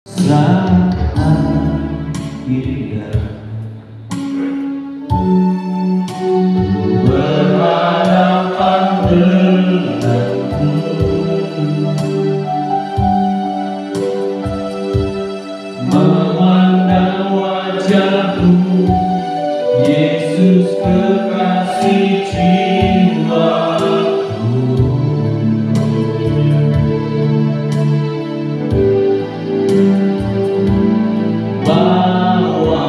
Saat indah berhadapan denganmu, memandang wajahmu, Yesus kekasih jiwaku. Bawa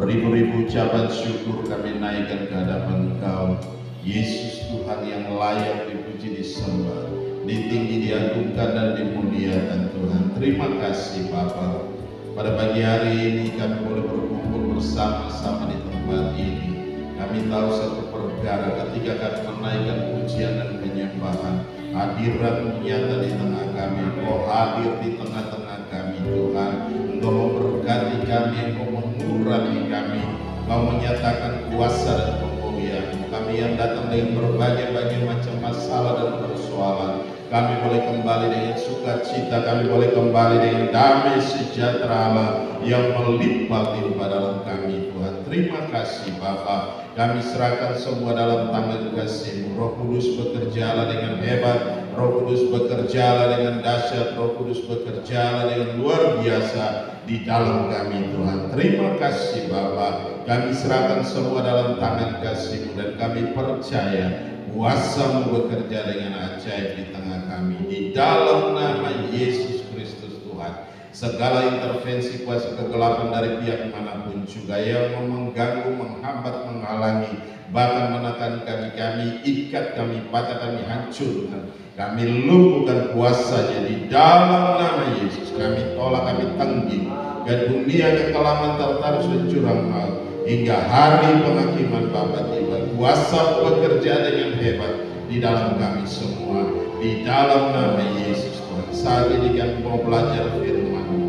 Beribu-ribu ucapan syukur kami naikkan ke hadapan Engkau, Yesus Tuhan yang layak dipuji, disembah, ditinggi, diagungkan dan dimuliakan Tuhan. Terima kasih Bapa. Pada pagi hari ini kami boleh berkumpul bersama-sama di tempat ini. Kami tahu satu perkara, ketika kami menaikkan pujian dan penyembahan, hadirat nyata di tengah kami. Engkau hadir di tengah-tengah kami Tuhan. Engkau memberkati kami, Engkau mengurapi kami, Engkau menyatakan kuasa dan kemuliaan. Kami yang datang dengan berbagai macam masalah dan persoalan, kami boleh kembali dengan sukacita, kami boleh kembali dengan damai sejahtera Allah yang melimpah-limpah dalam kami Tuhan. Terima kasih Bapa. Kami serahkan semua dalam tangan kasih-Mu. Roh Kudus bekerjalah dengan hebat, Roh Kudus bekerjalah dengan dahsyat, Roh Kudus bekerjalah dengan luar biasa di dalam kami Tuhan. Terima kasih Bapa. Kami serahkan semua dalam tangan kasih-Mu dan kami percaya kuasa-Mu bekerja dengan ajaib di tengah kami. Di dalam nama Yesus Kristus Tuhan, segala intervensi kuasa kegelapan dari pihak manapun juga yang mengganggu, menghambat, menghalangi, bahkan menekan kami ikat, kami patah, kami hancurkan, kami lumpuhkan kuasanya di dalam nama Yesus. Kami tolak, kami tanggung ke dunia kekelaman, tertarus dan curang maut hingga hari penghakiman Bapa tiba. Kuasa bekerja dengan hebat di dalam kami semua, di dalam nama Yesus Tuhan. Saat ini kami mau belajar firman-Mu.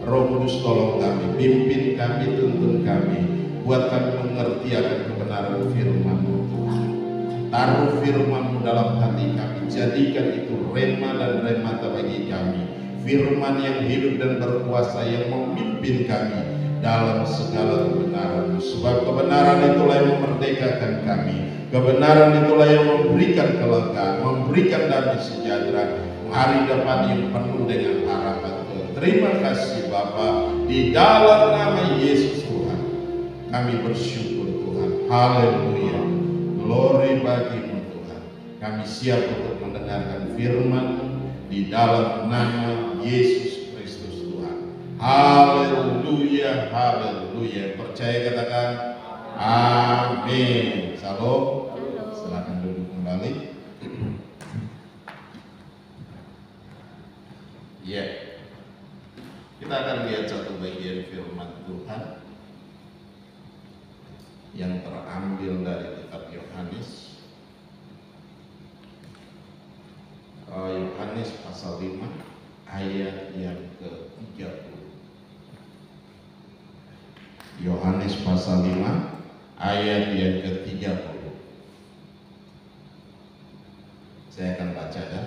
Roh Kudus tolong kami, pimpin kami, tuntun kami, buat kami mengerti akan kebenaran firman-Mu Tuhan. Taruh firman-Mu dalam hati kami, jadikan itu rema dan remata bagi kami. Firman yang hidup dan berkuasa yang memimpin kami dalam segala kebenaran. Sebab kebenaran itulah yang memerdekakan kami, kebenaran itulah yang memberikan kelegaan, memberikan damai sejahtera, hari depan yang penuh dengan harapan Tuhan. Terima kasih Bapa, di dalam nama Yesus Tuhan kami bersyukur Tuhan. Haleluya, glory bagi-Mu Tuhan. Kami siap untuk mendengarkan firman-Mu di dalam nama Yesus Kristus Tuhan. Haleluya, haleluya. Percaya katakan amin. Salam. Silakan duduk kembali. Ya, kita akan lihat satu bagian firman Tuhan yang terambil dari kitab Yohanes. Yohanes pasal 5 ayat yang ke-30. Yohanes pasal 5 ayat yang ke-30. Saya akan baca ya.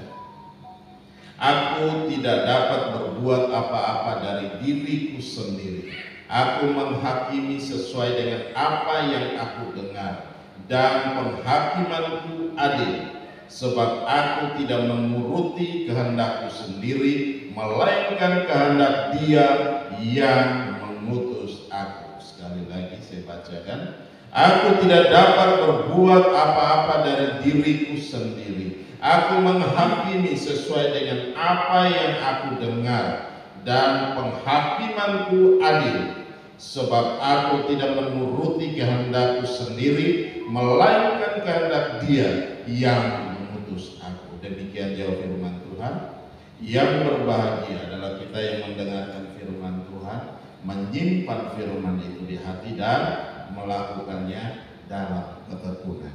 Aku tidak dapat berbuat apa-apa dari diriku sendiri. Aku menghakimi sesuai dengan apa yang aku dengar, dan penghakimanku adil, sebab aku tidak menuruti kehendakku sendiri, melainkan kehendak Dia yang mengutus aku. Sekali lagi saya bacakan. Aku tidak dapat berbuat apa-apa dari diriku sendiri. Aku menghakimi sesuai dengan apa yang aku dengar, dan penghakimanku adil, sebab aku tidak menuruti kehendakku sendiri, melainkan kehendak Dia yang mengutus aku. Demikian jauh firman Tuhan. Yang berbahagia adalah kita yang mendengarkan firman Tuhan, menyimpan firman itu di hati dan melakukannya dalam ketekunan.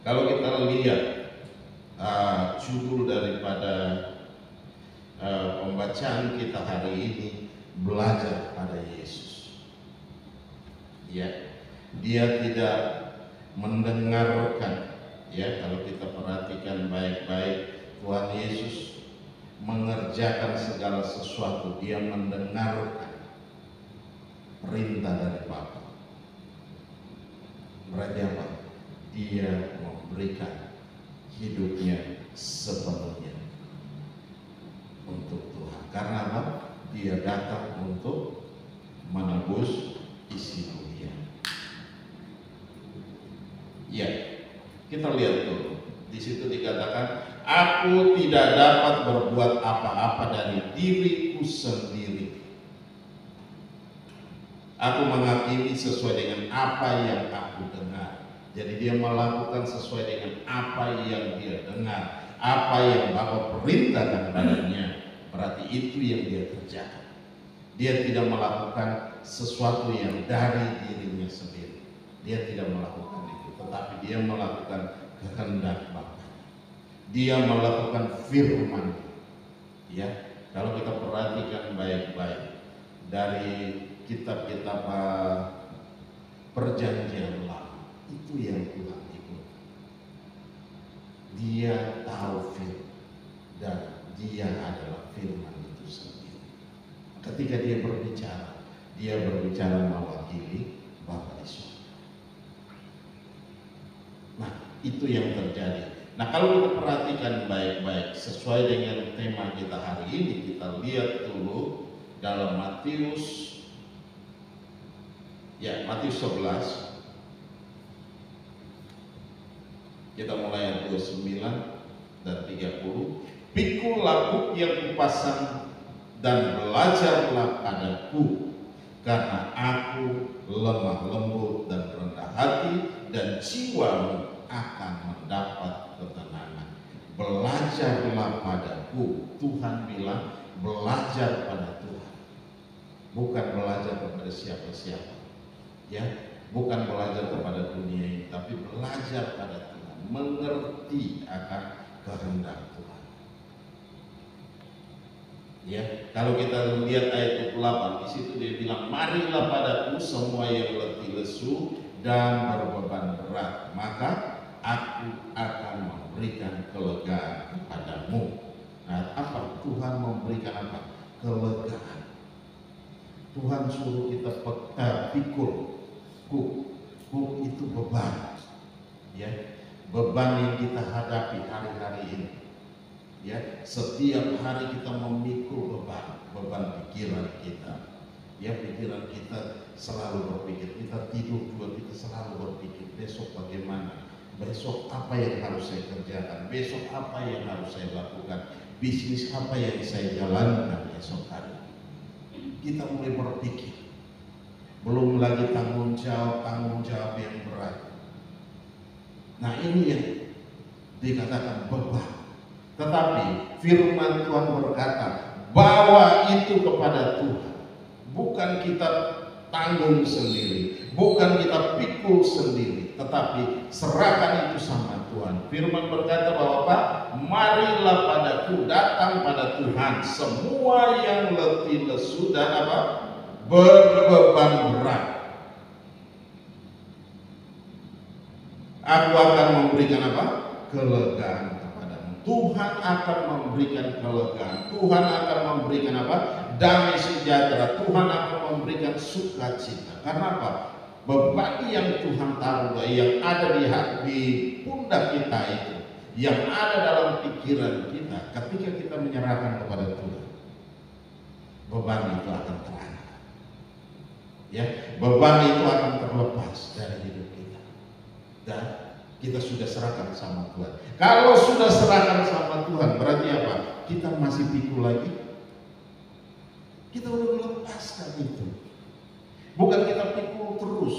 Kalau kita lihat judul daripada pembacaan kita hari ini, belajar pada Yesus. Ya, Dia tidak mendengarkan. Ya, kalau kita perhatikan baik-baik, Tuhan Yesus mengerjakan segala sesuatu. Dia mendengarkan perintah dari Bapa. Berarti apa? Dia memberikan hidupnya sepenuhnya untuk Tuhan. Karena apa? Dia datang untuk menebus isi dunia. Ya, kita lihat dulu. Di situ dikatakan, aku tidak dapat berbuat apa-apa dari diriku sendiri. Aku menghakimi sesuai dengan apa yang aku dengar. Jadi dia melakukan sesuai dengan apa yang dia dengar, apa yang Bapa perintahkan padanya. Berarti itu yang dia kerjakan. Dia tidak melakukan sesuatu yang dari dirinya sendiri. Dia tidak melakukan itu, tetapi dia melakukan kehendak Bapa. Dia melakukan firman. Ya, kalau kita perhatikan baik-baik dari kitab-kitab perjanjian lama, itu yang Tuhan ikut. Dia tahu firman dan dia adalah firman itu sendiri. Ketika dia berbicara mewakili Bapa di surga. Nah, itu yang terjadi. Nah, kalau kita perhatikan baik-baik sesuai dengan tema kita hari ini, kita lihat dulu dalam Matius 11. Kita mulai ayat 29 dan 30. Pikulah buk yang kupasang dan belajarlah padaku, karena aku lemah lembut dan rendah hati, dan jiwamu akan mendapat ketenangan. Belajarlah padaku. Tuhan bilang belajar pada Tuhan, bukan belajar kepada siapa-siapa. Ya, bukan belajar kepada dunia ini, tapi belajar pada Tuhan, mengerti akan kehendak Tuhan. Ya, kalau kita lihat ayat 28, di situ dia bilang, marilah padaku semua yang letih lesu dan berbeban berat, maka aku akan memberikan kelegaan kepadamu. Nah, apa Tuhan memberikan apa? Kelegaan. Tuhan suruh kita pikul. Kuk itu beban, ya, beban yang kita hadapi hari-hari ini. Ya, setiap hari kita memikul beban pikiran kita. Ya, pikiran kita selalu berpikir, kita tidur juga kita selalu berpikir, besok bagaimana, besok apa yang harus saya kerjakan, besok apa yang harus saya lakukan, bisnis apa yang saya jalankan esok hari. Kita mulai berpikir. Belum lagi tanggung jawab yang berat. Nah, ini yang dikatakan beban. Tetapi firman Tuhan berkata, bawa itu kepada Tuhan. Bukan kita tanggung sendiri, bukan kita pikul sendiri, tetapi serahkan itu sama Tuhan. Firman berkata bahwa apa? Marilah padaku, datang pada Tuhan semua yang letih lesu dan apa? Berbeban berat. Aku akan memberikan apa? Kelegaan kepadamu. Tuhan akan memberikan kelegaan. Tuhan akan memberikan apa? Damai sejahtera. Tuhan akan memberikan sukacita. Karena apa? Beban yang Tuhan taruh, yang ada di pundak kita itu, yang ada dalam pikiran kita, ketika kita menyerahkan kepada Tuhan, beban itu akan terangkat. Ya, beban itu akan terlepas dari hidup kita, dan kita sudah serahkan sama Tuhan. Kalau sudah serahkan sama Tuhan, berarti apa? Kita masih pikul lagi? Kita udah melepaskan itu. Bukan kita pikul terus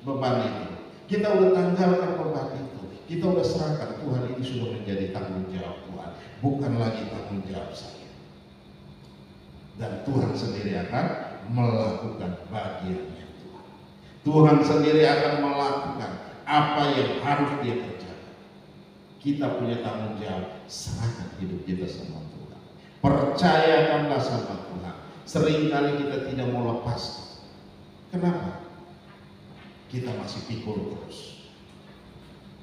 beban itu. Kita udah tanggalkan beban itu. Kita udah serahkan, Tuhan, ini sudah menjadi tanggung jawab Tuhan, bukan lagi tanggung jawab saya. Dan Tuhan sendiri akan melakukan bagiannya Tuhan. Tuhan sendiri akan melakukan apa yang harus dia kerjakan. Kita punya tanggung jawab, serahkan hidup kita sama Tuhan. Percayakanlah sama Tuhan. Seringkali kita tidak mau lepas. Kenapa? Kita masih pikul terus.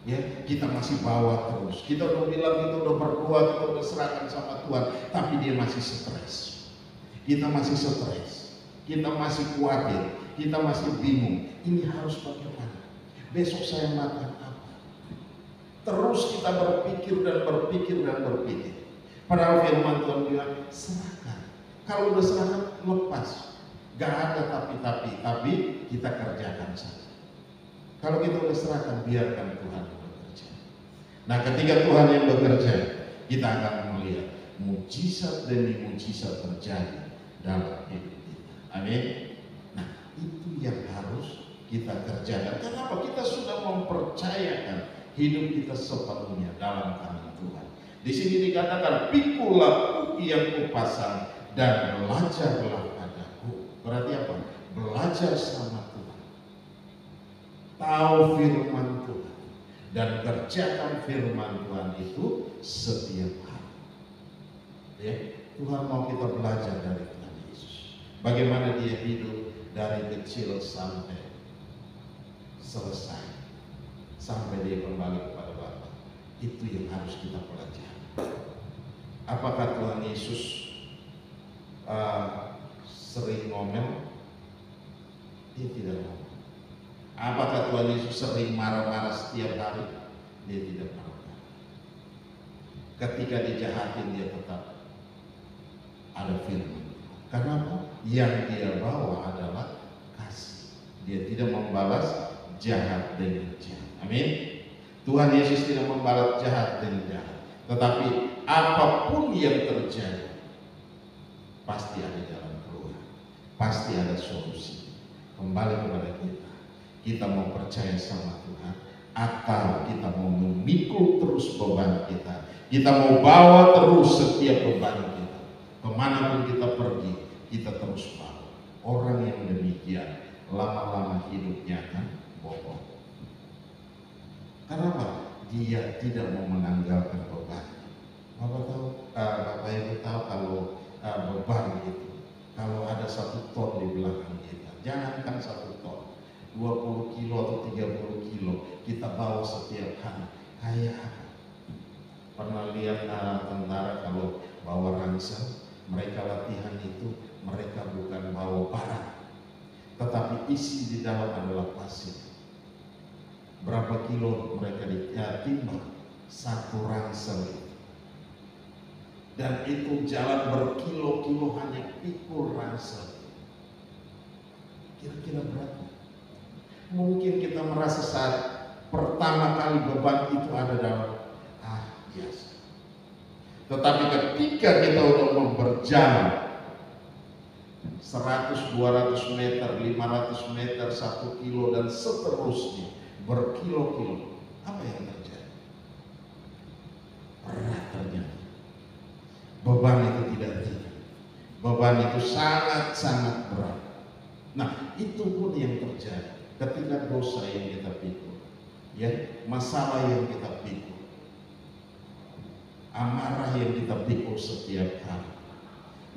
Ya, kita masih bawa terus. Kita udah bilang, kita udah berdoa, kita udah serahkan sama Tuhan, tapi dia masih stres. Kita masih stres. Kita masih khawatir, kita masih bingung. Ini harus bagaimana? Besok saya makan apa? Terus kita berpikir dan berpikir dan berpikir. Padahal firman Tuhan bilang, serahkan. Kalau udah serahkan, lepas. Gak ada tapi kita kerjakan saja. Kalau kita udah serahkan, biarkan Tuhan bekerja. Nah, ketika Tuhan yang bekerja, kita akan melihat mujizat demi mujizat terjadi dalam hidup kita. Amin. Nah, itu kita kerjakan. Kenapa? Kita sudah mempercayakan hidup kita sepenuhnya dalam tangan Tuhan. Di sini dikatakan, pikulah uki yang kupasang dan belajarlah padaku. Berarti apa? Belajar sama Tuhan, tahu firman Tuhan, dan kerjakan firman Tuhan itu setiap hari. Ya, Tuhan mau kita belajar dari Tuhan Yesus. Bagaimana dia hidup dari kecil sampai selesai, sampai dia kembali kepada Bapa. Itu yang harus kita pelajari. Apakah Tuhan Yesus sering ngomel? Dia tidak ngomel. Apakah Tuhan Yesus sering marah-marah setiap hari? Dia tidak marah-marah. Ketika dijahatin dia tetap ada firman. Kenapa? Yang dia bawa adalah kasih. Dia tidak membalas jahat dengan jahat. Amin. Tuhan Yesus tidak membalas jahat dengan jahat. Tetapi apapun yang terjadi, pasti ada jalan keluar, pasti ada solusi. Kembali kepada kita. Kita mau percaya sama Tuhan atau kita mau memikul terus beban kita. Kita mau bawa terus setiap beban kita. Kemanapun kita pergi, kita terus bawa. Orang yang demikian lama-lama hidupnya akan bohong. Kenapa? Dia tidak mau menanggalkan beban. Bapak Ibu tahu kalau beban itu, kalau ada 1 ton di belakang kita, jangankan 1 ton, 20 kilo atau 30 kilo kita bawa setiap hari. Kayak apa? Pernah lihat tentara kalau bawa ransel, mereka latihan itu, mereka bukan bawa barang, tetapi isi di dalam adalah pasir. Berapa kilo mereka ditimbang? 1 ransel. Dan itu jalan berkilo-kilo hanya pikul ransel. Kira-kira berapa? Mungkin kita merasa saat pertama kali beban itu ada dalam biasa. Tetapi ketika kita udah berjalan 100, 200 meter, 500 meter, 1 kilo dan seterusnya, berkilo-kilo, apa yang terjadi? Berat ternyata. Beban itu tidak ringan. Beban itu sangat-sangat berat. Nah, itu pun yang terjadi ketika dosa yang kita pikul, ya, masalah yang kita pikul, amarah yang kita pikul setiap hari,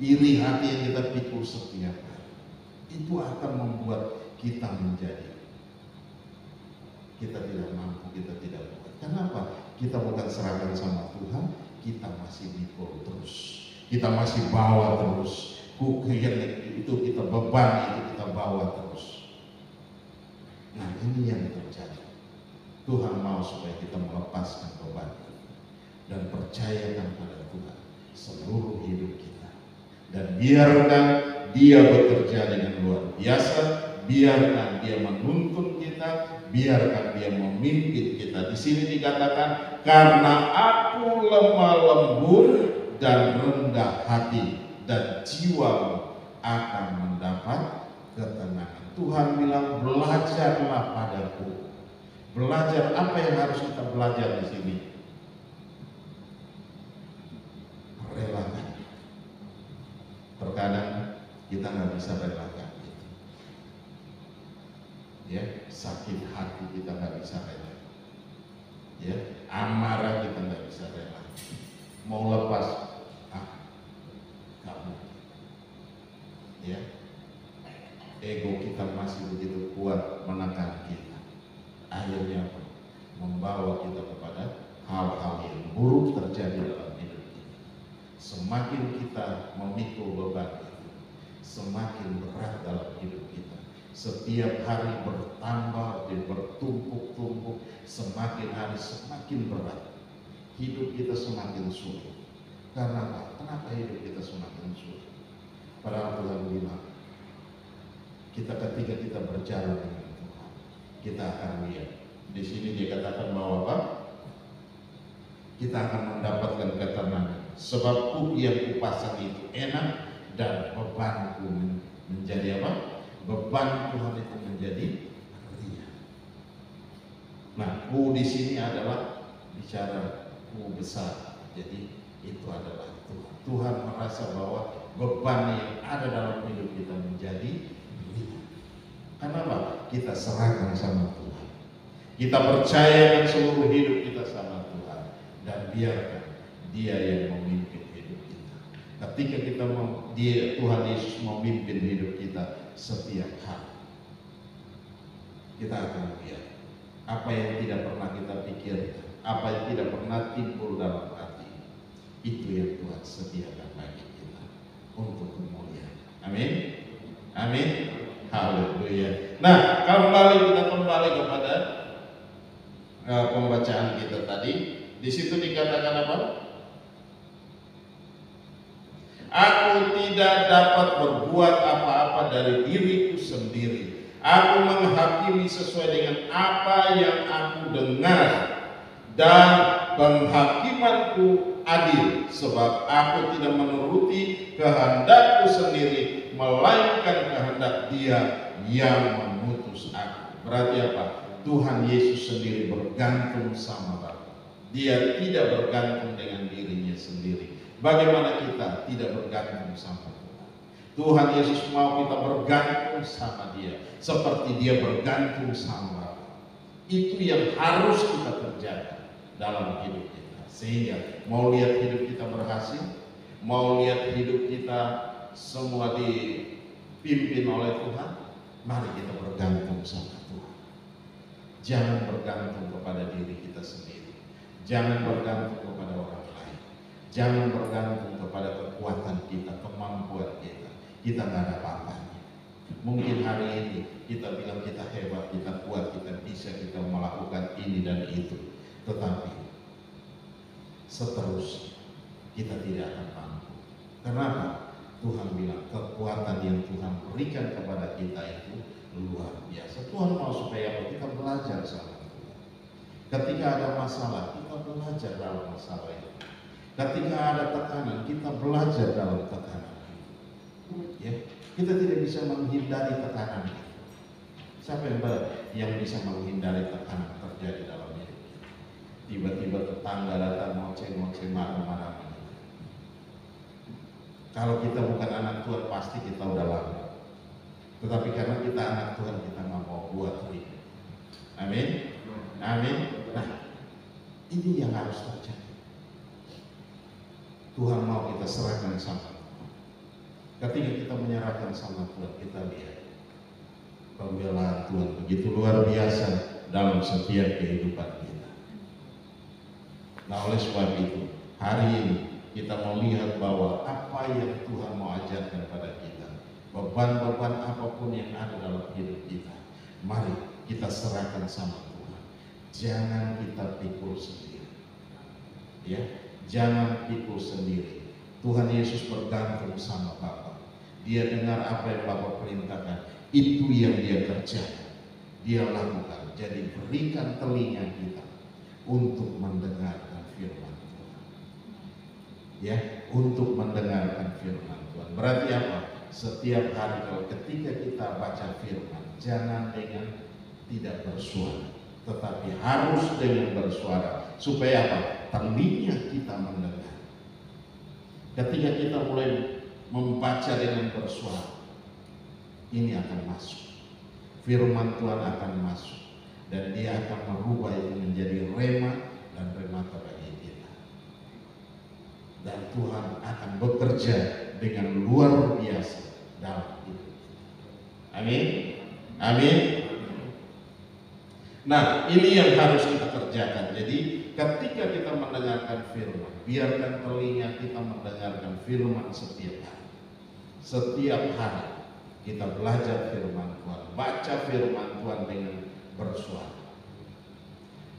iri hati yang kita pikul setiap hari, itu akan membuat kita menjadi kita tidak mampu, kita tidak kuat. Kenapa? Kita bukan serahkan sama Tuhan, kita masih pikul terus, kita masih bawa terus. Itu kita beban, itu kita bawa terus. Nah, ini yang terjadi. Tuhan mau supaya kita melepaskan beban dan percayakan pada Tuhan seluruh hidup kita, dan biarkan Dia bekerja dengan luar biasa. Biarkan Dia menuntun kita, biarkan Dia memimpin kita. Di sini dikatakan, karena aku lemah lembut dan rendah hati, dan jiwamu akan mendapat ketenangan. Tuhan bilang, belajarlah padaku. Belajar apa yang harus kita belajar di sini? Relakan. Terkadang kita nggak bisa relakan. Ya, sakit hati kita nggak bisa rela. Ya, amarah kita nggak bisa rela. Mau lepas, kamu. Ya, ego kita masih begitu kuat menekan kita. Akhirnya apa? Membawa kita kepada hal-hal yang buruk terjadi dalam hidup kita. Semakin kita memikul beban itu, semakin berat dalam hidup kita. Setiap hari bertambah dan bertumpuk-tumpuk, semakin hari semakin berat. Hidup kita semakin sulit. Karena apa? Kenapa hidup kita semakin sulit? Padahal Tuhan bilang, ketika kita berjalan dengan Tuhan, kita akan lihat. Di sini dia katakan bahwa apa? Kita akan mendapatkan ketenangan. Sebab uki yang kupasang itu enak dan bebanku menjadi apa? Beban Tuhan itu menjadi Nah, ku di sini adalah bicara ku besar. Jadi itu adalah Tuhan. Tuhan merasa bahwa beban yang ada dalam hidup kita menjadi ringan. Kenapa? Kita serahkan sama Tuhan. Kita percayakan seluruh hidup kita sama Tuhan dan biarkan Dia yang memimpin hidup kita. Ketika kita Tuhan Yesus memimpin hidup kita setiap hari, kita akan lihat apa yang tidak pernah kita pikirkan, apa yang tidak pernah timbul dalam hati, itu yang Tuhan sediakan bagi kita untuk kemuliaan. Amin. Amin. Haleluya. Nah, kita kembali kepada pembacaan kita tadi. Di situ dikatakan apa? Aku tidak dapat berbuat apa-apa dari diriku sendiri. Aku menghakimi sesuai dengan apa yang aku dengar, dan penghakimanku adil, sebab aku tidak menuruti kehendakku sendiri, melainkan kehendak Dia yang mengutus aku. Berarti apa? Tuhan Yesus sendiri bergantung sama Bapa. Dia tidak bergantung dengan dirinya sendiri. Bagaimana kita tidak bergantung sama Tuhan? Tuhan Yesus mau kita bergantung sama Dia, seperti Dia bergantung sama Bapa. Itu yang harus kita kerjakan dalam hidup kita. Sehingga mau lihat hidup kita berhasil, mau lihat hidup kita semua dipimpin oleh Tuhan, mari kita bergantung sama Tuhan. Jangan bergantung kepada diri kita sendiri. Jangan bergantung kepada orang lain. Jangan bergantung kepada kekuatan kita, kemampuan kita. Kita nggak ada apa-apanya. Mungkin hari ini kita bilang kita hebat, kita kuat, kita bisa, kita melakukan ini dan itu. Tetapi seterusnya kita tidak akan mampu. Kenapa? Tuhan bilang kekuatan yang Tuhan berikan kepada kita itu luar biasa. Tuhan mau supaya kita belajar sama Tuhan. Ketika ada masalah, kita belajar dalam masalah itu. Ketika ada tekanan, kita belajar dalam tekanan itu. Ya, kita tidak bisa menghindari tekanan itu. Siapa yang bisa menghindari tekanan terjadi dalam hidup kita? Tiba-tiba tetangga datang ngoceh-ngoceh, marah-marah. Kalau kita bukan anak Tuhan, pasti kita udah lama. Tetapi karena kita anak Tuhan, kita nggak mau buat itu. Amin. Amin. Nah, ini yang harus terjadi. Tuhan mau kita serahkan sama Tuhan. Ketika kita menyerahkan sama Tuhan, kita lihat pembelaan Tuhan begitu luar biasa dalam setiap kehidupan kita. Nah, oleh sebab itu, hari ini kita mau lihat bahwa apa yang Tuhan mau ajarkan pada kita, beban-beban apapun yang ada dalam hidup kita, mari kita serahkan sama Tuhan. Jangan kita pikul sendiri, ya, jangan pikul sendiri. Tuhan Yesus bergantung sama Bapa. Dia dengar apa yang Bapa perintahkan, itu yang Dia kerjakan, Dia lakukan. Jadi berikan telinga kita untuk mendengarkan firman Tuhan, ya, untuk mendengarkan firman Tuhan. Berarti apa? Setiap hari kalau ketika kita baca firman, jangan dengan tidak bersuara, tetapi harus dengan bersuara. Supaya apa? Telinga kita mendengar. Ketika kita mulai membaca dengan bersuara, ini akan masuk. Firman Tuhan akan masuk. Dan Dia akan merubah itu menjadi rema dan remata bagi kita. Dan Tuhan akan bekerja dengan luar biasa dalam hidup kita. Amin. Amin. Nah, ini yang harus kita kerjakan. Jadi ketika kita mendengarkan firman, biarkan telinga kita mendengarkan firman setiap hari. Setiap hari kita belajar firman Tuhan, baca firman Tuhan dengan bersuara.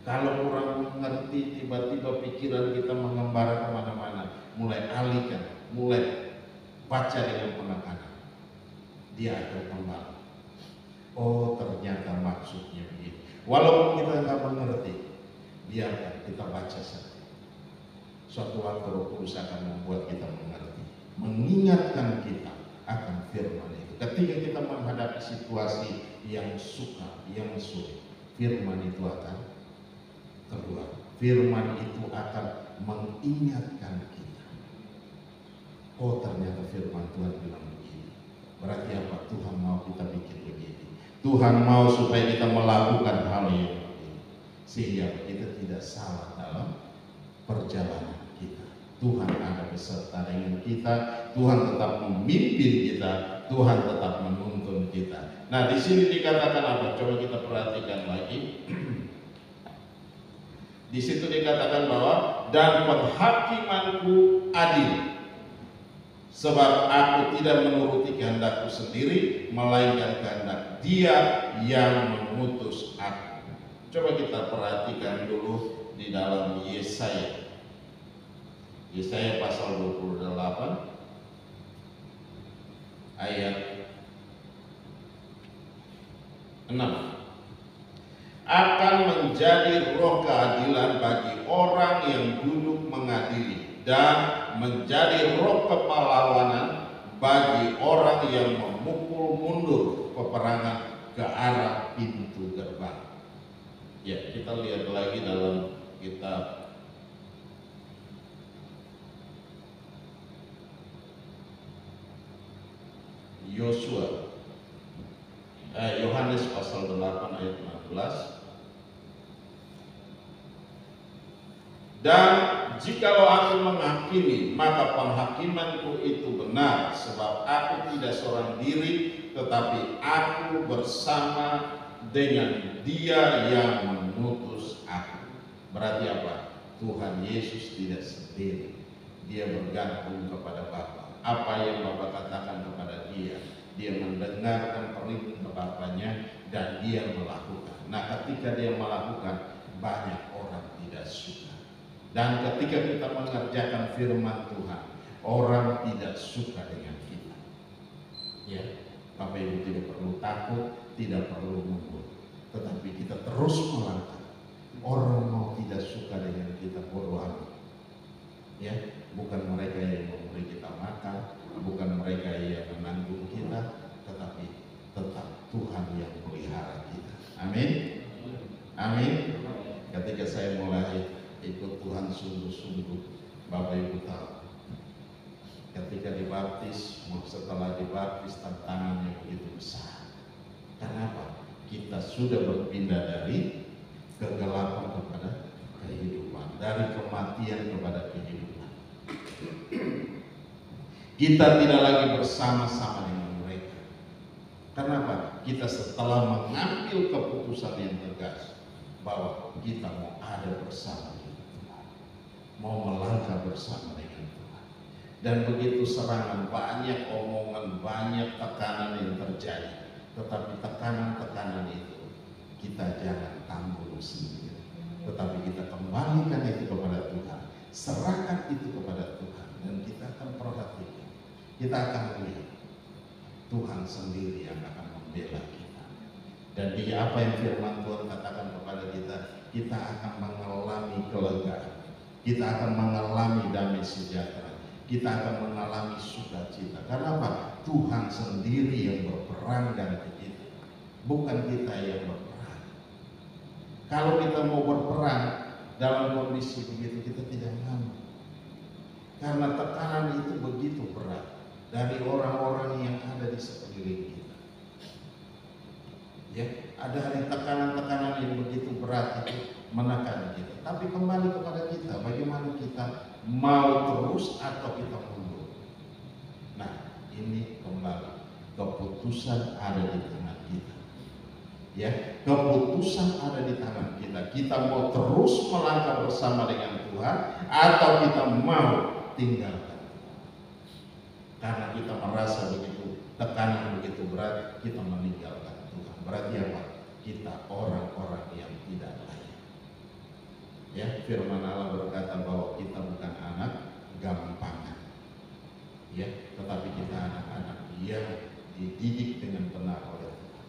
Kalau kurang mengerti, tiba-tiba pikiran kita mengembara kemana-mana, mulai alihkan, mulai baca dengan penekanan. Dia akan kembali. Oh, ternyata maksudnya begini. Walaupun kita nggak mengerti, biarkan kita baca saja. Suatu waktu Roh Kudus akan membuat kita mengerti, mengingatkan kita akan firman itu. Ketika kita menghadapi situasi yang sukar, yang sulit, firman itu akan keluar. Firman itu akan mengingatkan kita. Oh, ternyata firman Tuhan bilang begini. Berarti apa? Tuhan mau kita bikin begini. Tuhan mau supaya kita melakukan hal yang begini, sehingga kita tidak salah dalam perjalanan kita. Tuhan ada beserta dengan kita. Tuhan tetap memimpin kita. Tuhan tetap menuntun kita. Nah, di sini dikatakan apa? Coba kita perhatikan lagi. Di situ dikatakan bahwa dan penghakimanku adil, sebab aku tidak menuruti kehendakku sendiri, melainkan kehendak Dia yang mengutus aku. Coba kita perhatikan dulu di dalam Yesaya. Yesaya pasal 28 ayat 6. Akan menjadi roh keadilan bagi orang yang duduk mengadili, dan menjadi roh kepahlawanan bagi orang yang memukul mundur peperangan ke arah pintu gerbang. Ya, kita lihat lagi dalam kitab Yohanes pasal 8 ayat 16. Dan jikalau aku menghakimi, maka penghakimanku itu benar, sebab aku tidak seorang diri, tetapi aku bersama dengan Dia yang mengutus aku. Berarti apa? Tuhan Yesus tidak sendiri. Dia bergantung kepada Bapa. Apa yang Bapa katakan kepada Dia, Dia mendengarkan perintah Bapanya dan Dia melakukan. Nah, ketika Dia melakukan, banyak orang tidak suka. Dan ketika kita mengerjakan firman Tuhan, orang tidak suka dengan kita. Ya, Bapak Ibu tidak perlu takut, tidak perlu mundur, tetapi kita terus melangkah. Orang mau tidak suka dengan kita, bodoh amat. Ya, bukan mereka yang memberi kita makan, bukan mereka yang menanggung kita, tetapi tetap Tuhan yang melihara kita. Amin. Amin. Ketika saya mulai ikut Tuhan sungguh-sungguh, Bapak Ibu tahu, ketika dibaptis, setelah dibaptis tantangannya begitu besar. Kenapa? Kita sudah berpindah dari kegelapan kepada kehidupan, dari kematian kepada kehidupan. Kita tidak lagi bersama-sama dengan mereka. Kenapa? Kita setelah mengambil keputusan yang tegas bahwa kita mau ada bersama, mau melangkah bersama dengan Tuhan. Dan begitu serangan, banyak omongan, banyak tekanan yang terjadi. Tetapi tekanan-tekanan itu kita jangan tanggung sendiri, tetapi kita kembalikan itu kepada Tuhan, serahkan itu kepada Tuhan, dan kita akan perhatikan, kita akan melihat Tuhan sendiri yang akan membela kita. Dan di apa yang firman Tuhan katakan kepada kita, kita akan mengalami kelegaan, kita akan mengalami damai sejahtera, kita akan mengalami sukacita. Karena apa? Tuhan sendiri yang berperang dan kita, bukan kita yang berperang. Kalau kita mau berperang dalam kondisi begitu, kita tidak mau. Karena tekanan itu begitu berat dari orang-orang yang ada di sekeliling kita. Ya, ada tekanan-tekanan yang begitu berat itu menekan kita. Tapi kembali kepada kita, bagaimana kita mau terus atau kita mundur. Nah, ini kembali keputusan ada di tangan kita. Ya, keputusan ada di tangan kita. Kita mau terus melangkah bersama dengan Tuhan atau kita mau tinggalkan Tuhan. Karena kita merasa begitu tekanan begitu berat, kita meninggalkan Tuhan. Berarti apa? Kita orang-orang yang tidak layak. Ya, firman Allah berkata bahwa kita bukan anak gampangan. Ya, tetapi kita anak-anak yang dididik dengan benar oleh Tuhan.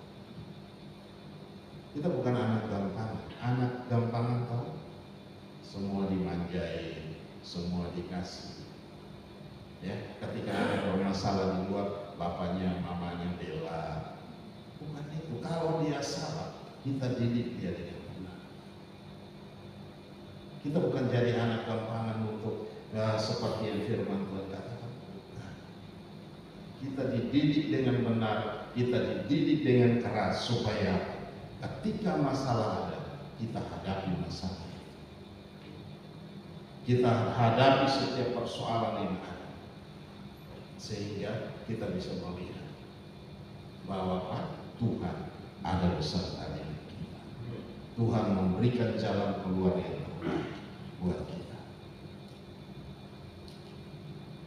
Kita bukan anak gampangan. Anak gampangan tahu? Semua dimanjain, semua dikasih. Ya, ketika ada bermasalah di luar, bapaknya, mamanya bela. Bukan itu. Kalau dia salah, kita didik dia dengan benar. Kita bukan jadi anak gampangan untuk seperti yang firman Tuhan katakan. Bukan. Kita dididik dengan benar, kita dididik dengan keras supaya ketika masalah ada, kita hadapi masalah. Kita hadapi setiap persoalan yang ada, sehingga kita bisa melihat bahwa Tuhan ada beserta dengan kita. Tuhan memberikan jalan keluar yang terbaik buat kita.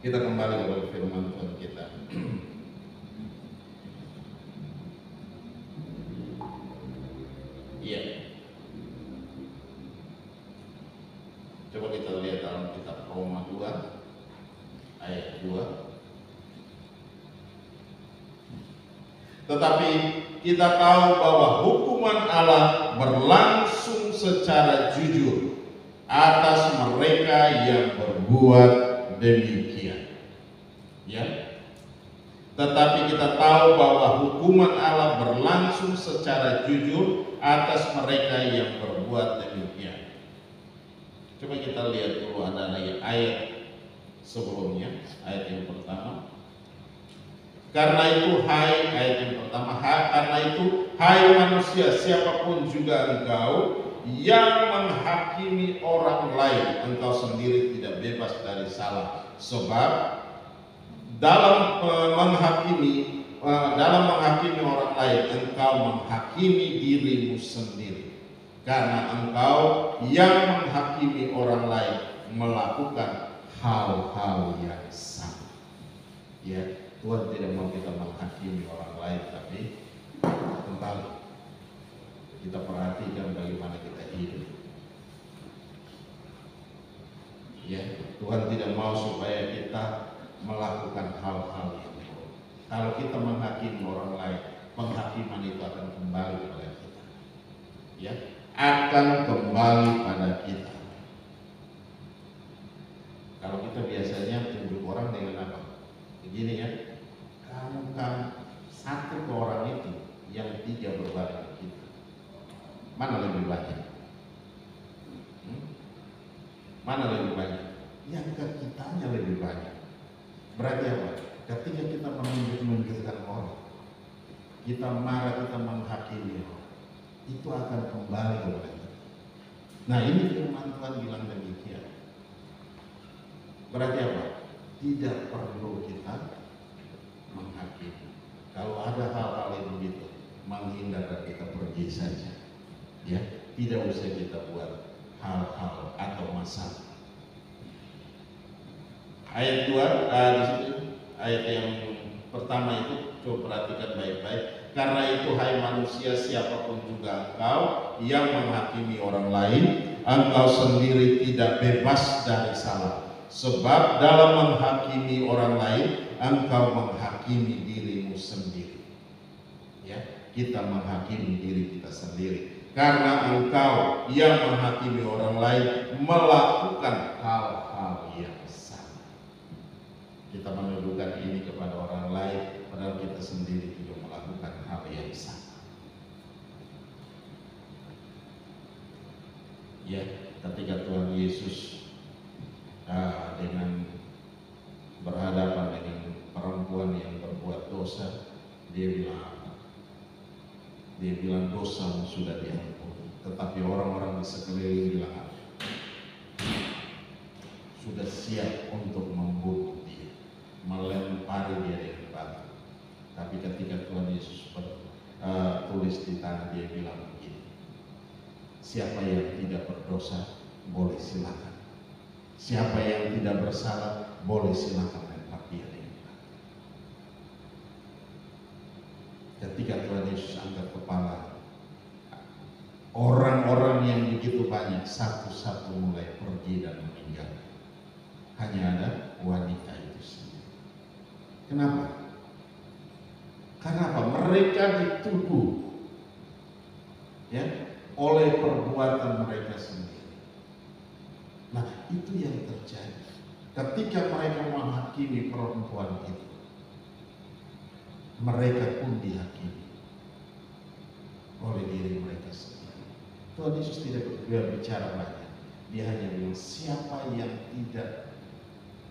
Kita kembali kepada firman Tuhan kita. Iya. Coba kita lihat dalam kitab Roma 2 ayat 2. Tetapi kita tahu bahwa hukuman Allah berlangsung secara jujur atas mereka yang berbuat demikian. Ya. Tetapi kita tahu bahwa hukuman Allah berlangsung secara jujur atas mereka yang berbuat demikian. Coba kita lihat dulu ada ayat sebelumnya, ayat yang pertama. Karena itu hai manusia, siapapun juga engkau yang menghakimi orang lain, engkau sendiri tidak bebas dari salah. Sebab dalam menghakimi orang lain, engkau menghakimi dirimu sendiri. Karena engkau yang menghakimi orang lain melakukan hal-hal yang sama. Ya, Tuhan tidak mau kita menghakimi orang lain, tapi kembali kita perhatikan bagaimana kita hidup. Ya, Tuhan tidak mau supaya kita melakukan hal-hal yang buruk. Kalau kita menghakimi orang lain, penghakiman itu akan kembali kepada kita. Ya, akan kembali pada kita. Kalau kita biasanya tunjuk orang dengan apa? Begini ya, kamu kan satu ke orang itu, yang tiga berbalik ke kita. Mana lebih banyak? Mana lebih banyak? Yang ke kitanya lebih banyak. Berarti apa? Ketika kita menunjuk-nunjukkan orang, kita marah, kita menghakimi orang, itu akan kembali kepada kita. Nah, ini firman Tuhan bilang demikian. Berarti apa? Tidak perlu kita menghakimi. Kalau ada hal-hal yang begitu, menghindar dan kita pergi saja. Ya, tidak usah kita buat hal-hal atau masalah. Ayat 2 di situ, ayat yang pertama itu coba perhatikan baik-baik. Karena itu hai manusia, siapapun juga engkau yang menghakimi orang lain, engkau sendiri tidak bebas dari salah. Sebab dalam menghakimi orang lain, engkau menghakimi dirimu sendiri. Ya, kita menghakimi diri kita sendiri. Karena engkau yang menghakimi orang lain melakukan hal-hal yang sama. Kita menuduhkan ini kepada orang lain, padahal kita sendiri juga melakukan hal yang sama. Ya, ketika Tuhan Yesus dengan berhadapan dengan perempuan yang berbuat dosa, dia bilang dosamu sudah diampuni. Tetapi orang-orang di sekeliling bilang apa? Sudah siap untuk membunuh dia, melempari dia dengan batu. Tapi ketika Tuhan Yesus tulis di tangan, dia bilang begini, siapa yang tidak berdosa boleh silakan. Siapa yang tidak bersalah boleh silakan lempar dia dengan batu. Ketika Tuhan Yesus angkat kepala, orang-orang yang begitu banyak satu-satu mulai pergi dan meninggal. Hanya ada wanita itu sendiri. Kenapa? Karena apa? Mereka dituduh ya oleh perbuatan mereka sendiri. Nah, itu yang terjadi ketika mereka menghakimi perempuan itu. Mereka pun dihakimi oleh diri mereka sendiri. Tuhan Yesus tidak berbicara banyak, Dia hanya bilang siapa yang tidak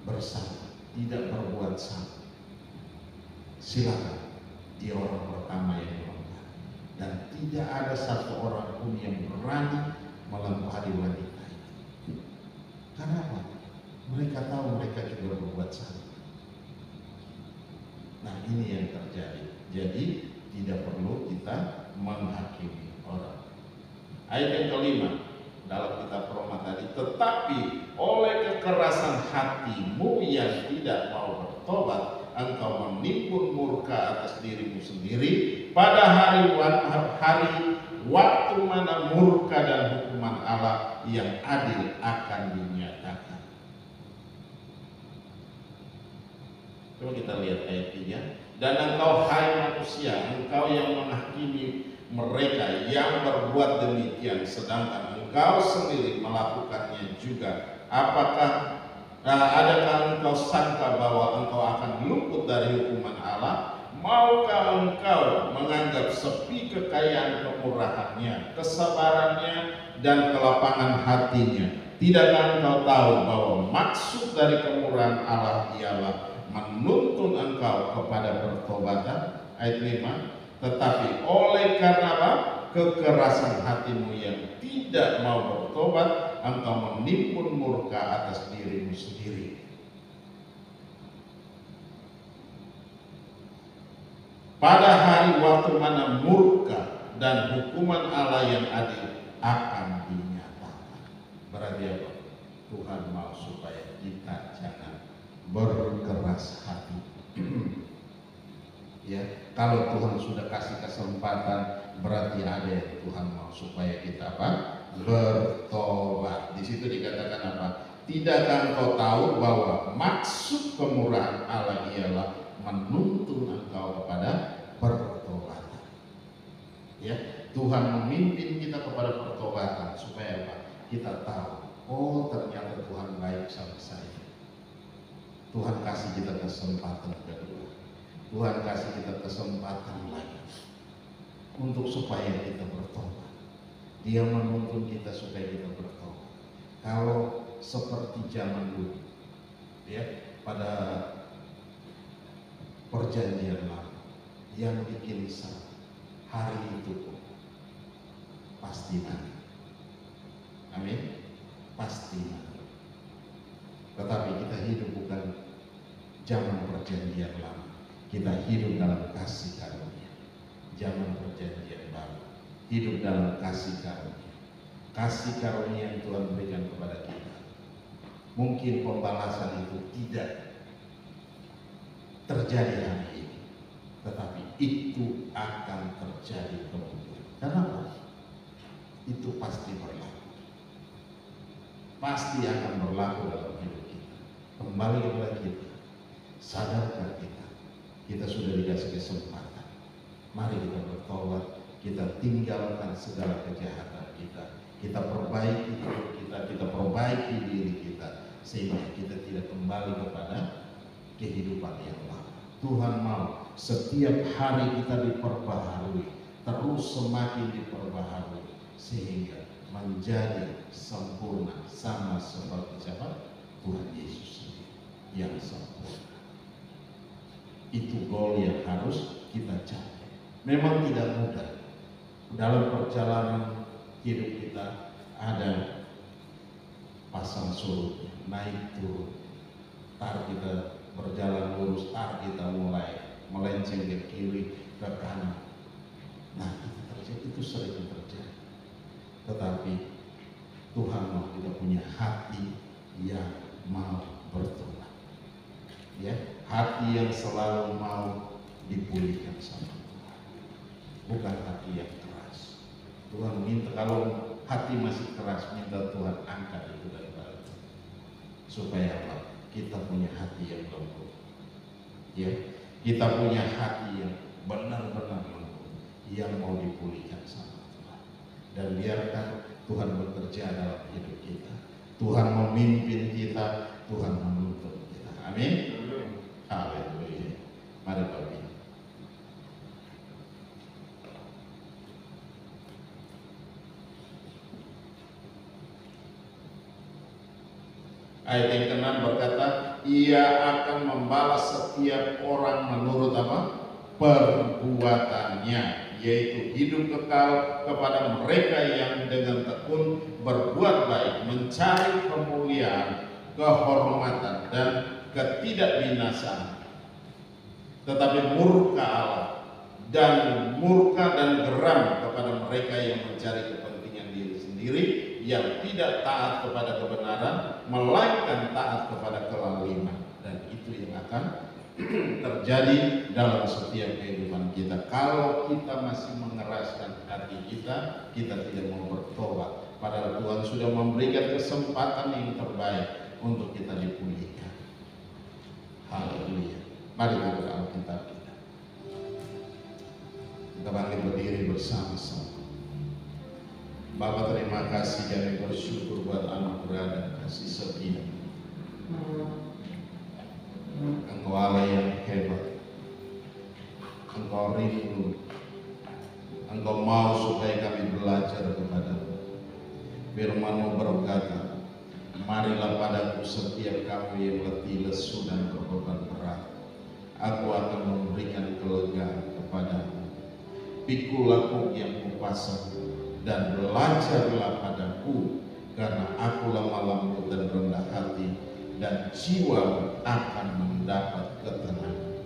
bersalah, tidak berbuat salah, silakan, dia orang pertama yang melanggar. Dan tidak ada satu orang pun yang berani melampaui wanita itu. Karena apa? Mereka tahu mereka juga berbuat salah. Nah, ini yang terjadi. Jadi tidak perlu kita menghakimi orang. Ayat yang kelima dalam kitab Roma tadi, tetapi oleh kekerasan hatimu yang tidak mau bertobat, engkau menimbun murka atas dirimu sendiri pada hari waktu mana murka dan hukuman Allah yang adil akan dinyatakan. Coba kita lihat ayat 3. Dan engkau hai manusia, engkau yang menghakimi mereka yang berbuat demikian, sedangkan engkau sendiri melakukannya juga. Adakah engkau sangka bahwa engkau akan luput dari hukuman Allah? Maukah engkau menganggap sepi kekayaan kemurahannya, kesabarannya, dan kelapangan hatinya? Tidakkah engkau tahu bahwa maksud dari kemurahan Allah ialah menuntun engkau kepada pertobatan? Ayat 5. Tetapi oleh karena apa? Kekerasan hatimu yang tidak mau bertobat, engkau menimbun murka atas dirimu sendiri. Pada hari waktu mana murka dan hukuman Allah yang adil akan dinyatakan. Berarti apa? Tuhan mau supaya kita jangan berkeras hati. Ya, kalau Tuhan sudah kasih kesempatan, berarti ada yang Tuhan mau supaya kita apa? Bertobat. Di situ dikatakan apa? Tidakkah engkau tahu bahwa maksud kemurahan Allah ialah menuntun engkau kepada pertobatan? Ya, Tuhan memimpin kita kepada pertobatan supaya apa? Kita tahu, oh ternyata Tuhan baik sama saya. Tuhan kasih kita kesempatan kedua. Tuhan kasih kita kesempatan lagi untuk supaya kita bertobat. Dia menuntun kita supaya kita bertobat. Kalau seperti zaman dulu, ya, pada perjanjian lama, yang bikin salah hari itu pasti mati. Amin. Pasti mati. Tetapi kita hidup bukan zaman perjanjian lama. Kita hidup dalam kasih karunia. Zaman perjanjian baru, hidup dalam kasih karunia. Kasih karunia yang Tuhan berikan kepada kita. Mungkin pembalasan itu tidak terjadi hari ini, tetapi itu akan terjadi kemudian. Kenapa? Itu pasti berlaku. Pasti akan berlaku dalam hidup kita. Kembali kepada kita. Sadarkan kita sudah dikasih kesempatan. Mari kita bertobat, kita tinggalkan segala kejahatan kita. Kita perbaiki hidup kita perbaiki diri kita, sehingga kita tidak kembali kepada kehidupan yang lama. Tuhan mau setiap hari kita diperbaharui, terus semakin diperbaharui, sehingga menjadi sempurna sama seperti siapa? Tuhan Yesus yang sempurna. Itu goal yang harus kita capai. Memang tidak mudah. Dalam perjalanan hidup kita ada pasang surut, naik turun. Tar kita berjalan lurus, tar kita mulai melenceng ke kiri, ke kanan. Nah, itu terjadi, itu sering terjadi. Tetapi Tuhan mau kita punya hati yang mau bertobat. Ya, hati yang selalu mau dipulihkan sama Tuhan, bukan hati yang keras. Tuhan minta, kalau hati masih keras, minta Tuhan angkat itu daripada kita, supaya apa? Kita punya hati yang lembut. Ya, kita punya hati yang benar-benar lembut, yang mau dipulihkan sama Tuhan. Dan biarkan Tuhan bekerja dalam hidup kita. Tuhan memimpin kita, Tuhan menuntun kita. Amin. Haleluya. Mari Bapak. Ayat yang ke-6 berkata, ia akan membalas setiap orang menurut apa? Perbuatannya, yaitu hidup kekal kepada mereka yang dengan tekun berbuat baik, mencari kemuliaan, kehormatan, dan ketidakbinasaan. Tetapi murka Allah dan geram kepada mereka yang mencari kepentingan diri sendiri, yang tidak taat kepada kebenaran, melainkan taat kepada kelaliman. Dan itu yang akan terjadi dalam setiap kehidupan kita. Kalau kita masih mengeraskan hati kita, kita tidak mau bertobat. Padahal Tuhan sudah memberikan kesempatan yang terbaik untuk kita dipulihkan. Haleluya. Mari kita buka Alkitab kita. Kita bangkit berdiri bersama-sama. Bapa, terima kasih, kami bersyukur buat anugerah dan kasih setia. Engkau Allah yang hebat. Engkau rindu. Engkau mau supaya kami belajar kepadamu. Firman-Mu berkata, marilah padaku setiap kamu yang letih, lesu, dan berbeban berat. Aku akan memberikan kelegaan kepadamu. Pikulah kuk yang kupasang, dan belajarlah padaku, karena aku lemah lembut dan rendah hati, dan jiwa akan mendapat ketenangan.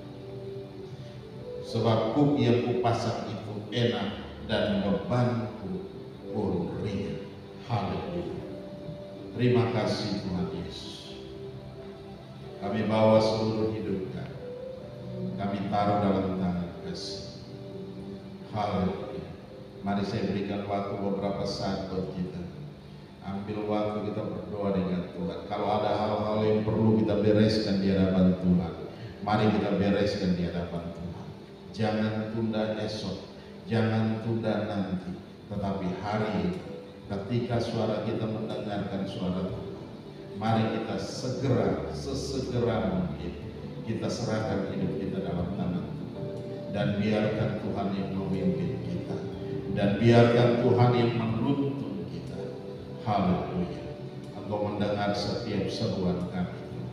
Sebab kuk yang kupasang itu enak, dan bebanku pun ringan. Haleluya. Terima kasih Tuhan Yesus. Kami bawa seluruh hidup kami. Kami taruh dalam tangan kasih. Haleluya. Mari saya berikan waktu beberapa saat buat kita. Ambil waktu kita berdoa dengan Tuhan. Kalau ada hal-hal yang perlu kita bereskan di hadapan Tuhan, mari kita bereskan di hadapan Tuhan. Jangan tunda esok, jangan tunda nanti, tetapi hari ini, ketika suara kita mendengarkan suara Tuhan, mari kita sesegera mungkin kita serahkan hidup kita dalam tangan Tuhan, dan biarkan Tuhan yang memimpin kita, dan biarkan Tuhan yang menuntun kita. Haleluya. Engkau mendengar setiap seruan kami Tuhan.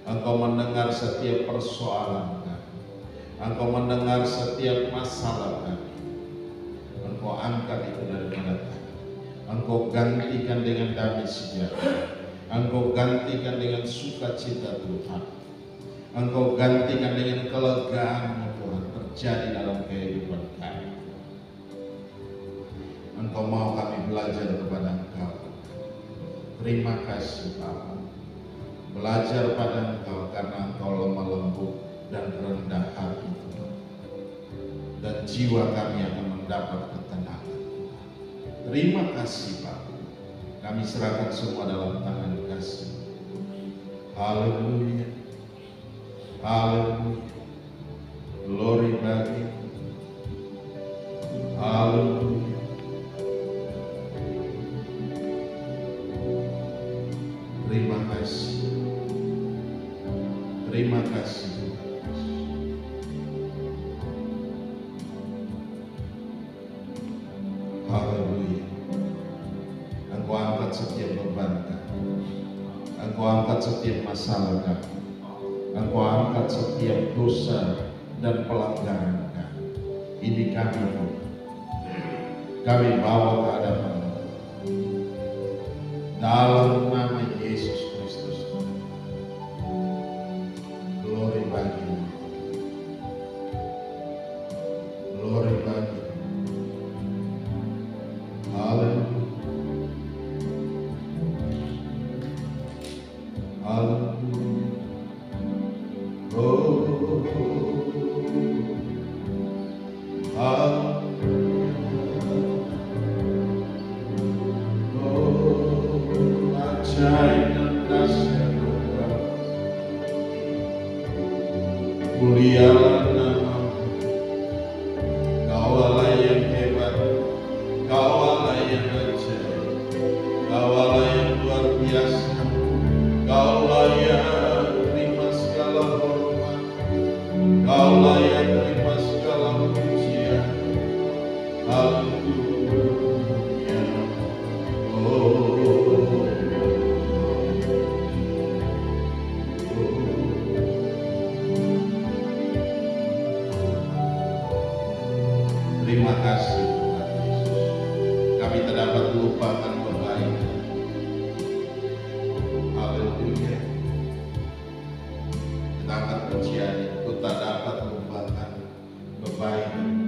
Engkau mendengar setiap persoalan kami. Engkau mendengar setiap masalah kami. Engkau angkat itu daripada kami. Engkau gantikan dengan damai sejahtera. Engkau gantikan dengan sukacita Tuhan. Engkau gantikan dengan kelegaan Tuhan terjadi dalam kehidupan kami. Engkau mau kami belajar kepada Engkau. Terima kasih Bapa. Belajar pada Engkau karena Engkau lemah lembut dan rendah hati Tuhan. Dan jiwa kami akan mendapat ketenangan. Terima kasih Bapa. Kami serahkan semua dalam tangan kasih. Haleluya. Haleluya. Glory bagi. Haleluya. Terima kasih. Terima kasih Tuhan. Haleluya. Engkau angkat setiap beban kami. Engkau angkat setiap masalah kami. Engkau angkat setiap dosa dan pelanggaran kami. Ini kami Tuhan. Kami bawa ke hadapan dalam nama Yesus Kristus. Glory bagi. Glory bagi. Haleluya. Haleluya. Oh, haleluya. Oh, Terima kasih Tuhan Yesus. Kami tak dapat melupakan kebaikan. Haleluya. Kita angkat pujian, ku tak dapat melupakan kebaikan.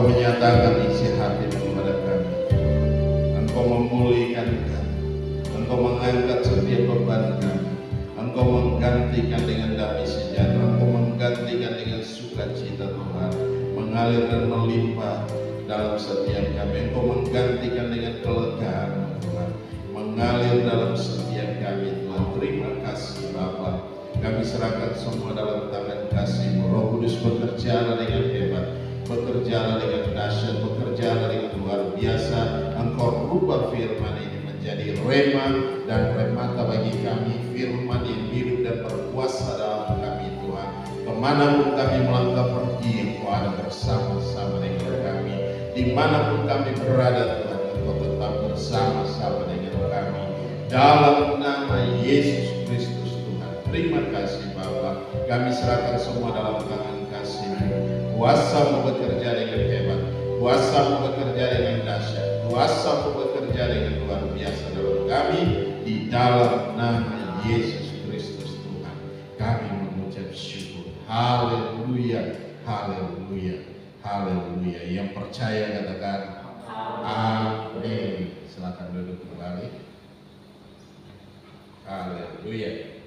Engkau menyatakan isi hati kepada kami. Engkau memulihkan kami. Engkau mengangkat setiap beban kami. Engkau menggantikan dengan damai sejahtera. Engkau menggantikan dengan sukacita Tuhan, mengalir dan melimpah dalam setiap kami. Engkau menggantikan dengan kelegaan Tuhan, mengalir dalam setiap kami Tuhan. Terima kasih Bapa. Kami serahkan semua dalam tangan kasih-Mu. Roh Kudus bekerja dengan hebat, bekerja dengan dahsyat, bekerja dengan luar biasa. Engkau rubah firman ini menjadi rema dan remata bagi kami, firman yang hidup dan berkuasa dalam kami Tuhan. Kemanapun kami melangkah pergi, Engkau ada bersama-sama dengan kami. Dimanapun kami berada Tuhan, Engkau tetap bersama-sama dengan kami. Dalam nama Yesus Kristus Tuhan. Terima kasih Bapa. Kami serahkan semua dalam tangan kasih-Mu. Kuasa-Mu bekerja dengan hebat, kuasa-Mu bekerja dengan dahsyat, kuasa-Mu bekerja dengan luar biasa dalam kami. Di dalam nama Yesus Kristus Tuhan, kami mengucap syukur. Haleluya, haleluya, haleluya. Yang percaya katakan amin. Silakan duduk kembali. Haleluya.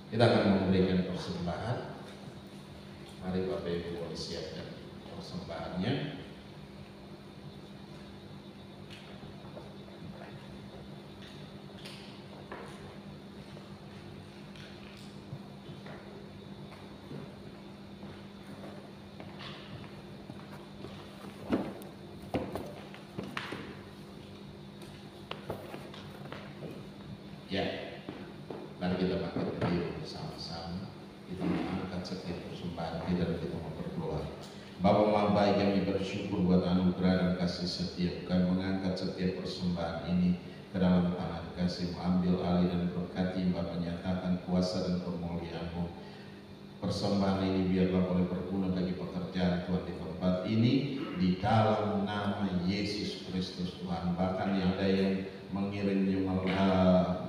Kita akan memberikan persembahan. Mari Bapak Ibu boleh siapkan persembahannya. Ya, mari kita bangkit berdiri bersama-sama. Kita mengangkat setiap persembahan kita dan kita mau berdoa. Bapa Maha Baik, kami bersyukur buat anugerah dan kasih setia. Kami mengangkat setiap persembahan ini ke dalam tangan kasih-Mu. Ambil alih dan berkati, Bapa, nyatakan kuasa dan kemuliaan-Mu. Persembahan ini biarlah boleh berguna bagi pekerjaan Tuhan di tempat ini, di dalam nama Yesus Kristus Tuhan. Bahkan yang ada yang mengirimnya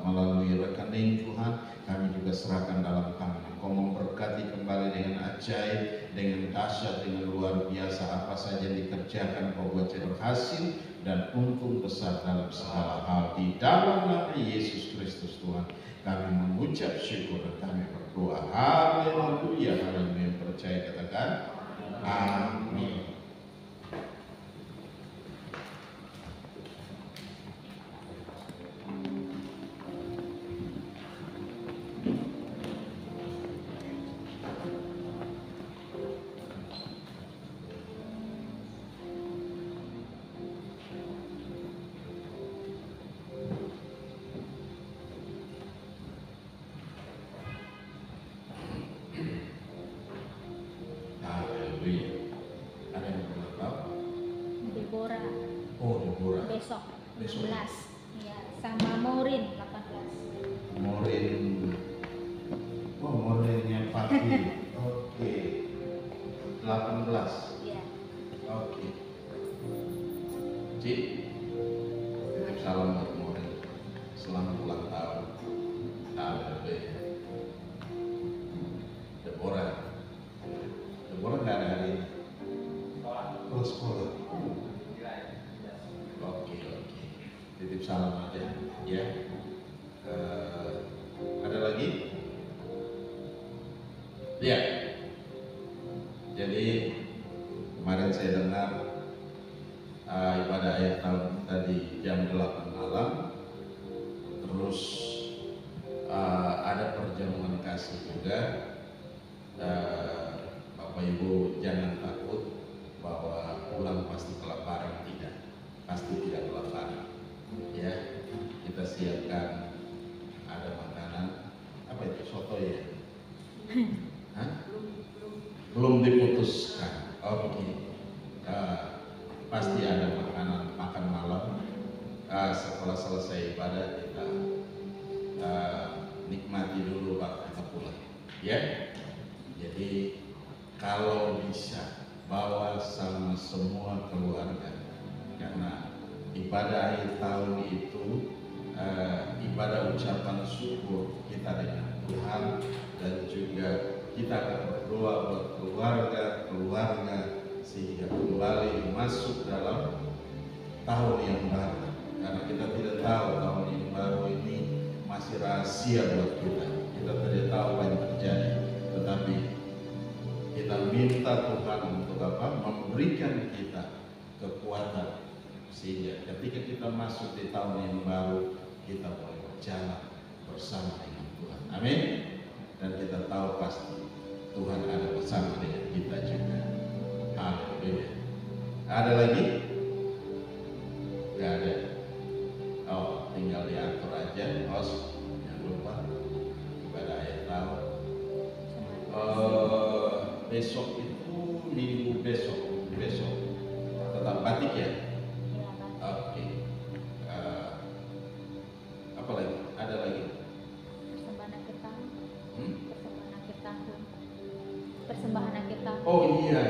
melalui rekening Tuhan, kami juga serahkan dalam tangan. Engkau memberkati kembali dengan ajaib, dengan dahsyat, dengan luar biasa. Apa saja yang dikerjakan Kau buat jadi berhasil dan untung besar dalam segala hal. Di dalam nama Yesus Kristus Tuhan, kami mengucap syukur dan kami berdoa. Haleluya, haleluya. Percaya katakan amin. Besok 16 ya, sama Morin 18. Morinnya pagi. Oke. 18. Ya. Oke. Cik, salam buat Morin. Selamat ulang tahun. Haleluya. Deborah nggak ada hari ini. Oh, sekolah. Oke. Titip salam aja, ya. Ada lagi? Ya. Jadi kemarin saya dengar ibadah akhir tahun kita di jam 8 malam. Terus ada perjamuan kasih juga. Bapak Ibu jangan takut bahwa pulang pasti kelaparan, tidak. Pasti tidak kelaparan. Ya, kita siapkan ada makanan. Apa itu, soto ya? Hah? Belum diputuskan. Oke. Pasti ada makan malam. Setelah selesai ibadah kita nikmati dulu baru kita pulang. Ya. Jadi kalau bisa bawa sama semua keluarga, karena ibadah akhir tahun itu ibadah ucapan syukur kita dengan Tuhan, dan juga kita akan berdoa buat keluarga sehingga kembali masuk dalam tahun yang baru. Karena kita tidak tahu tahun yang baru ini masih rahasia buat kita. Kita tidak tahu apa yang terjadi, tetapi kita minta Tuhan untuk apa? Memberikan kita kekuatan sehingga ketika kita masuk di tahun yang baru kita boleh berjalan bersama dengan Tuhan. Amin. Dan kita tahu pasti Tuhan ada bersama dengan kita juga. Haleluya. Ada lagi? Gak ada. Oh, tinggal diatur aja. Os, jangan lupa ibadah akhir tahun. Besok itu minggu besok tetap batik ya. Oke. Apa lagi? Ada lagi? Persembahan akhir tahun. Persembahan akhir tahun. Persembahan akhir tahun. Oh iya,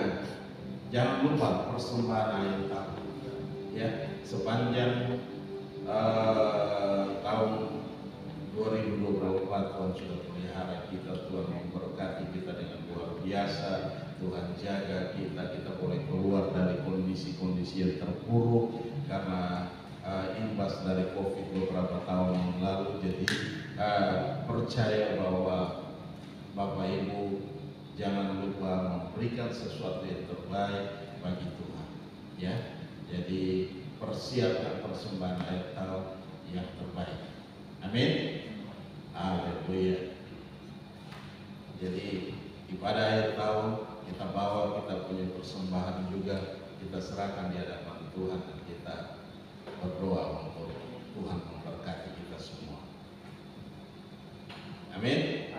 jangan lupa persembahan akhir tahun. Ya, sepanjang tahun 2024 Tuhan sudah pelihara kita, Tuhan memberkati kita dengan luar biasa. Tuhan jaga kita boleh keluar dari kondisi-kondisi yang terpuruk karena imbas dari COVID beberapa tahun yang lalu. Jadi percaya bahwa Bapak Ibu jangan lupa memberikan sesuatu yang terbaik bagi Tuhan, ya. Jadi persiapkan persembahan akhir tahun yang terbaik. Amin. Haleluya. Jadi ibadah akhir tahun kita bawa, kita punya persembahan juga, kita serahkan di hadapan Tuhan dan kita berdoa untuk Tuhan memberkati kita semua. Amin.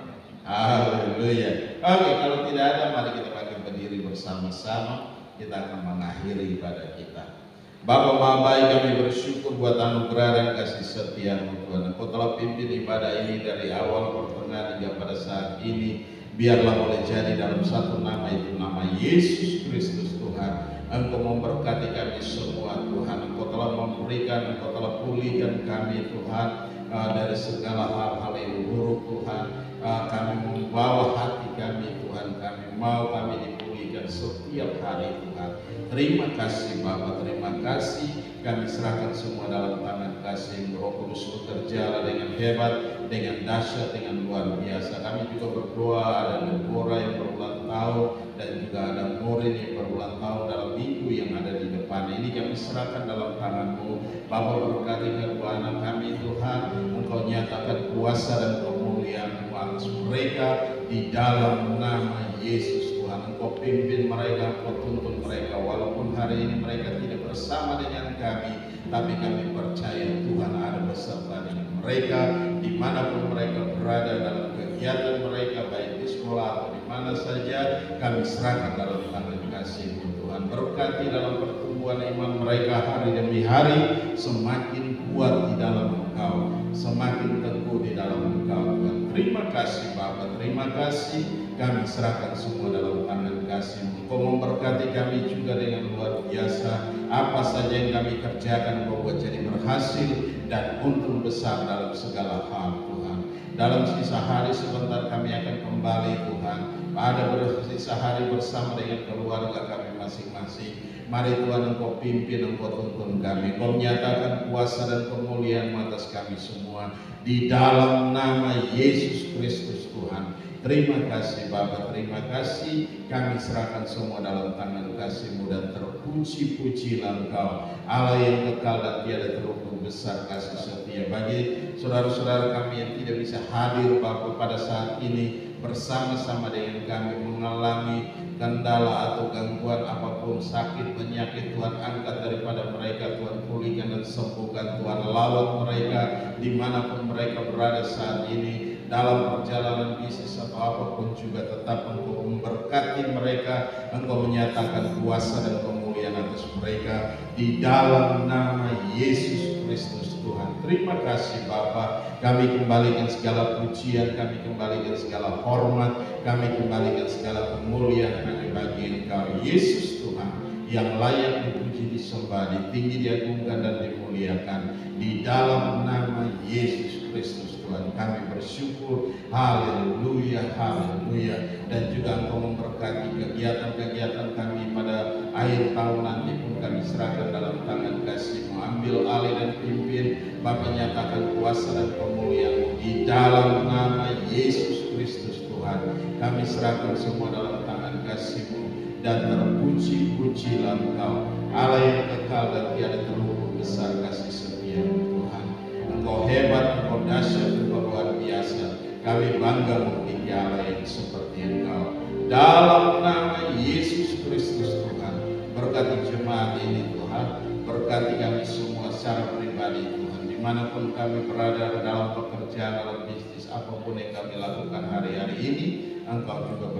Haleluya. Oke, kalau tidak ada, mari kita bangkit berdiri bersama-sama. Kita akan mengakhiri ibadah kita. Bapa Maha Baik, kami bersyukur buat anugerah dan kasih setia-Mu Tuhan. Engkau telah pimpin ibadah ini dari awal, pertengahan hingga pada saat ini. Biarlah boleh jadi dalam satu nama, itu nama Yesus Kristus Tuhan. Engkau memberkati kami semua Tuhan. Engkau telah memberikan, Engkau telah pulihkan kami Tuhan dari segala hal-hal yang buruk Tuhan. Kami membawa hati kami Tuhan, kami mau kami dipulihkan setiap hari Tuhan. Terima kasih Bapa, terima kasih. Kami serahkan semua dalam tangan kasih Roh Kudus, bekerja dengan hebat, dengan dahsyat, dengan luar biasa. Kami juga berdoa ada Deborah yang berulang tahun dan juga ada Morin yang berulang tahun dalam minggu yang ada di depan ini. Kami serahkan dalam tangan-Mu. Bapa, berkati kedua anak kami Tuhan. Engkau nyatakan kuasa dan kemuliaan-Mu atas mereka di dalam nama Yesus Tuhan. Engkau pimpin mereka, Engkau tuntun mereka. Walaupun hari ini mereka tidak bersama dengan kami, tapi kami percaya Tuhan ada beserta dengan mereka dimanapun mereka berada dalam kegiatan mereka, baik di sekolah atau di mana saja. Kami serahkan dalam tangan kasih Tuhan. Berkati dalam pertumbuhan iman mereka hari demi hari, semakin kuat di dalam Engkau, semakin teguh di dalam Engkau Tuhan. Terima kasih Bapa, terima kasih. Kami serahkan semua dalam tangan kasih-Mu. Engkau memberkati kami juga dengan luar biasa. Apa saja yang kami kerjakan Engkau buat jadi berhasil dan untung besar dalam segala hal Tuhan. Dalam sisa hari sebentar kami akan kembali Tuhan. Pada bersisa hari bersama dengan keluarga kami masing-masing. Mari Tuhan Engkau pimpin, Engkau tuntun kami. Engkau menyatakan kuasa dan kemuliaan atas kami semua. Di dalam nama Yesus Kristus Tuhan. Terima kasih Bapa, terima kasih. Kami serahkan semua dalam tangan kasih-Mu dan terpuji-pujilah Engkau, Allah yang kekal dan tiada terukur, besar kasih setia. Bagi saudara-saudara kami yang tidak bisa hadir Bapa pada saat ini, bersama-sama dengan kami mengalami kendala atau gangguan apapun, sakit, penyakit, Tuhan angkat daripada mereka, Tuhan pulihkan dan sembuhkan, Tuhan lawat mereka dimanapun mereka berada saat ini. Dalam perjalanan bisnis atau apapun juga tetap Engkau memberkati mereka. Engkau menyatakan kuasa dan kemuliaan atas mereka di dalam nama Yesus Kristus Tuhan. Terima kasih Bapa. Kami kembalikan segala pujian, kami kembalikan segala hormat, kami kembalikan segala kemuliaan hanya bagi Engkau Yesus Tuhan, yang layak dipuji, disembah, ditinggi, diagungkan dan dimuliakan di dalam nama Yesus Kristus. Tuhan kami bersyukur, haleluya, haleluya. Dan juga Engkau memberkati kegiatan-kegiatan kami pada Akhir tahun nanti pun kami serahkan dalam tangan kasih-Mu. Ambil alih dan pimpin, Bapa, nyatakan kuasa dan kemuliaan-Mu di dalam nama Yesus Kristus Tuhan. Kami serahkan semua dalam tangan kasih-Mu, dan terpuji-pujilah Engkau, Allah yang kekal dan tiada terhubung, besar kasih setia Tuhan. Engkau hebat, Engkau dahsyat, Engkau luar biasa. Kami bangga memiliki Allah yang seperti Engkau. Dalam nama Yesus Kristus Tuhan, berkati jemaat ini Tuhan, berkati kami semua secara pribadi Tuhan, dimanapun kami berada, dalam pekerjaan, dalam bisnis, apapun yang kami lakukan hari-hari ini, Engkau juga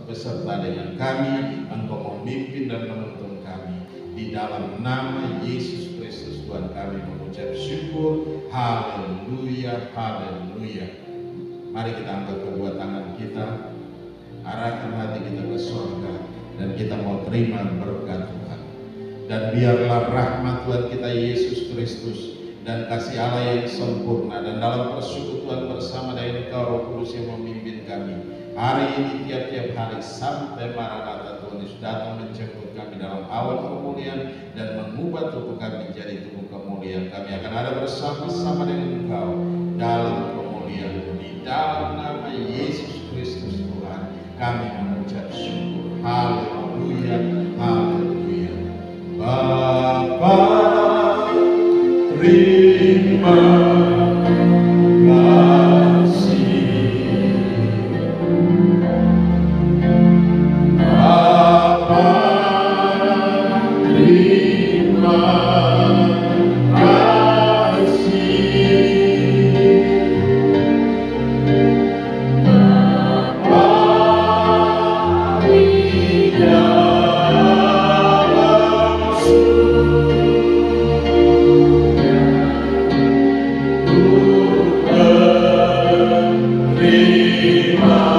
beserta dengan kami. Engkau memimpin dan menuntun kami. Di dalam nama Yesus Kristus Tuhan kami mengucap syukur. Haleluya, haleluya. Mari kita angkat kedua tangan kita, arahkan hati kita ke surga, dan kita mau terima berkat Tuhan. Dan biarlah rahmat Tuhan kita Yesus Kristus dan kasih Allah yang sempurna dan dalam persekutuan bersama dengan Engkau Roh Kudus yang memimpin kami hari ini, tiap-tiap hari sampai Maranatha Tuhan Yesus datang menjemput kami dalam awan kemuliaan dan mengubah tubuh kami menjadi tubuh kemuliaan. Kami akan ada bersama-sama dengan Engkau dalam kemuliaan. Di dalam nama Yesus Kristus Tuhan kami mengucap syukur. Haleluya, haleluya. Bapa, terima Terima